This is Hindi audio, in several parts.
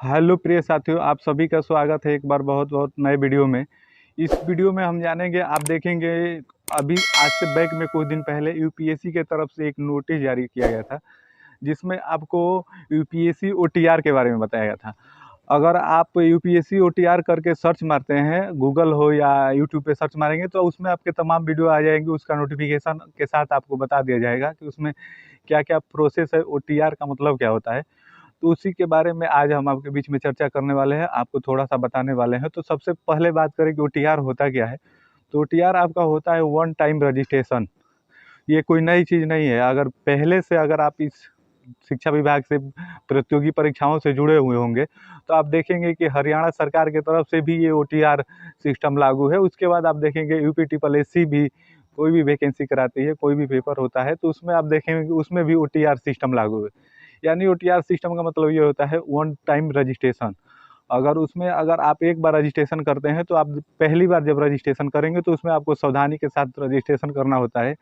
हेलो प्रिय साथियों, आप सभी का स्वागत है एक बार बहुत बहुत नए वीडियो में। इस वीडियो में हम जानेंगे, आप देखेंगे अभी आज से बैक में कुछ दिन पहले यूपीएससी के तरफ से एक नोटिस जारी किया गया था, जिसमें आपको यूपीएससी ओटीआर के बारे में बताया गया था। अगर आप यूपीएससी ओटीआर करके सर्च मारते हैं, गूगल हो या यूट्यूब पे सर्च मारेंगे, तो उसमें आपके तमाम वीडियो आ जाएंगे। उसका नोटिफिकेशन के साथ आपको बता दिया जाएगा कि उसमें क्या क्या प्रोसेस है, ओटीआर का मतलब क्या होता है। तो उसी के बारे में आज हम आपके बीच में चर्चा करने वाले हैं, आपको थोड़ा सा बताने वाले हैं। तो सबसे पहले बात करें कि ओटीआर होता क्या है। तो ओटीआर आपका होता है वन टाइम रजिस्ट्रेशन। ये कोई नई चीज़ नहीं है। अगर पहले से अगर आप इस शिक्षा विभाग से प्रतियोगी परीक्षाओं से जुड़े हुए होंगे, तो आप देखेंगे कि हरियाणा सरकार की तरफ से भी ये ओटीआर सिस्टम लागू है। उसके बाद आप देखेंगे यूपी ट्रिपल एससी भी कोई भी वैकेंसी कराती है, कोई भी पेपर होता है, तो उसमें आप देखेंगे कि उसमें भी ओटीआर सिस्टम लागू है। यानी ओटीआर सिस्टम का मतलब ये होता है वन टाइम रजिस्ट्रेशन। अगर आप एक बार रजिस्ट्रेशन करते हैं, तो आप पहली बार जब रजिस्ट्रेशन करेंगे तो उसमें आपको सावधानी के साथ रजिस्ट्रेशन करना होता है,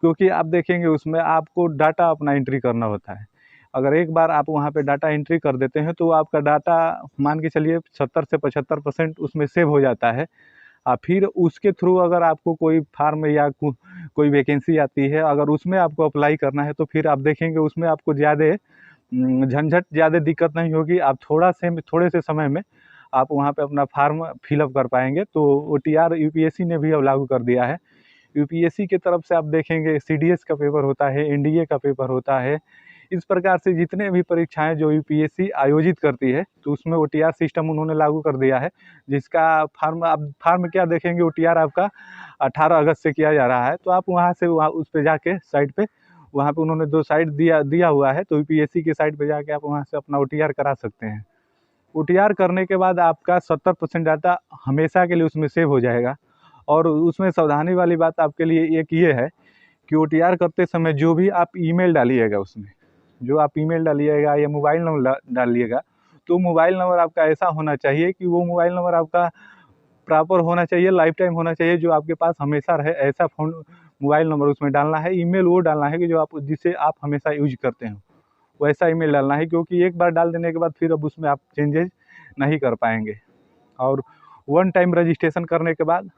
क्योंकि आप देखेंगे उसमें आपको डाटा अपना एंट्री करना होता है। अगर एक बार आप वहाँ पे डाटा एंट्री कर देते हैं, तो आपका डाटा मान के चलिए 70 से 75% उसमें सेव हो जाता है। फिर उसके थ्रू अगर आपको कोई फार्म या कोई वैकेंसी आती है, अगर उसमें आपको अप्लाई करना है, तो फिर आप देखेंगे उसमें आपको ज़्यादा झंझट, ज़्यादा दिक्कत नहीं होगी। आप थोड़े से समय में आप वहाँ पे अपना फार्म फिलअप कर पाएंगे। तो ओटीआर यूपीएससी ने भी अब लागू कर दिया है। यूपीएससी की तरफ से आप देखेंगे सीडीएस का पेपर होता है, एनडीए का पेपर होता है। इस प्रकार से जितने भी परीक्षाएं जो यूपीएससी आयोजित करती है, तो उसमें ओटीआर सिस्टम उन्होंने लागू कर दिया है। जिसका फार्म क्या देखेंगे, ओटीआर आपका 18 अगस्त से किया जा रहा है। तो आप वहाँ से उस पर जाके साइट पे, वहाँ पे उन्होंने 2 साइट दिया हुआ है, तो यूपीएससी की साइट पे जाके आप वहाँ से अपना ओटीआर करा सकते हैं। ओटीआर करने के बाद आपका 70% डाटा हमेशा के लिए उसमें सेव हो जाएगा। और उसमें सावधानी वाली बात आपके लिए एक ये है कि ओटीआर करते समय जो भी आप ईमेल डालिएगा, उसमें जो आप ईमेल डालिएगा या मोबाइल नंबर डालिएगा, तो मोबाइल नंबर आपका ऐसा होना चाहिए कि वो मोबाइल नंबर आपका प्रॉपर होना चाहिए, लाइफ टाइम होना चाहिए, जो आपके पास हमेशा रहे। ऐसा फ़ोन मोबाइल नंबर उसमें डालना है। ईमेल वो डालना है कि जिसे आप हमेशा यूज करते हो, वैसा ईमेल डालना है, क्योंकि एक बार डाल देने के बाद फिर अब उसमें आप चेंजेस नहीं कर पाएंगे। और वन टाइम रजिस्ट्रेशन करने के बाद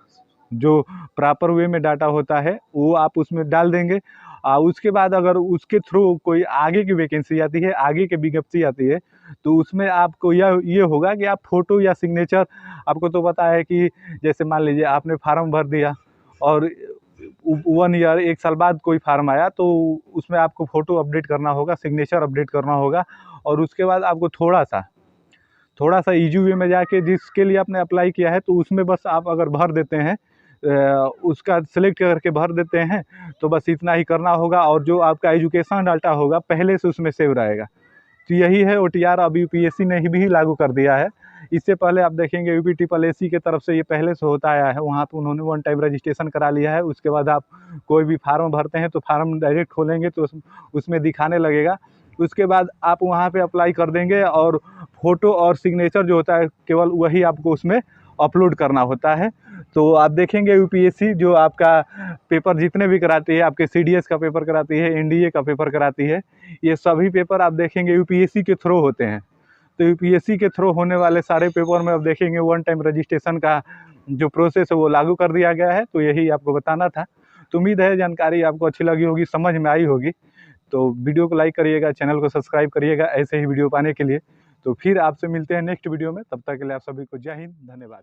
जो प्रॉपर वे में डाटा होता है वो आप उसमें डाल देंगे। उसके बाद अगर उसके थ्रू कोई आगे की वैकेंसी आती है, आगे की विज्ञप्ति आती है, तो उसमें आपको ये होगा कि आप फ़ोटो या सिग्नेचर, आपको तो पता है कि जैसे मान लीजिए आपने फार्म भर दिया और 1 ईयर 1 साल बाद कोई फार्म आया, तो उसमें आपको फ़ोटो अपडेट करना होगा, सिग्नेचर अपडेट करना होगा। और उसके बाद आपको थोड़ा सा ईजी वे में जाके जिसके लिए आपने अप्लाई किया है, तो उसमें बस आप अगर भर देते हैं, उसका सिलेक्ट करके भर देते हैं, तो बस इतना ही करना होगा। और जो आपका एजुकेशन डाटा होगा पहले से उसमें सेव रहेगा। तो यही है ओटीआर, अब यूपीएससी ने भी लागू कर दिया है। इससे पहले आप देखेंगे यूपी ट्रिपल एससी की तरफ से ये पहले से होता आया है, वहाँ पे उन्होंने वन टाइम रजिस्ट्रेशन करा लिया है। उसके बाद आप कोई भी फार्म भरते हैं, तो फार्म डायरेक्ट खोलेंगे तो उसमें दिखाने लगेगा। उसके बाद आप वहाँ पे अप्लाई कर देंगे, और फ़ोटो और सिग्नेचर जो होता है केवल वही आपको उसमें अपलोड करना होता है। तो आप देखेंगे यूपीएससी जो आपका पेपर जितने भी कराती है, आपके सीडीएस का पेपर कराती है, एनडीए का पेपर कराती है, ये सभी पेपर आप देखेंगे यूपीएससी के थ्रू होते हैं। तो यूपीएससी के थ्रू होने वाले सारे पेपर में अब देखेंगे वन टाइम रजिस्ट्रेशन का जो प्रोसेस है वो लागू कर दिया गया है। तो यही आपको बताना था। तो उम्मीद है जानकारी आपको अच्छी लगी होगी, समझ में आई होगी। तो वीडियो को लाइक करिएगा, चैनल को सब्सक्राइब करिएगा ऐसे ही वीडियो पाने के लिए। तो फिर आपसे मिलते हैं नेक्स्ट वीडियो में। तब तक के लिए आप सभी को जय हिंद, धन्यवाद।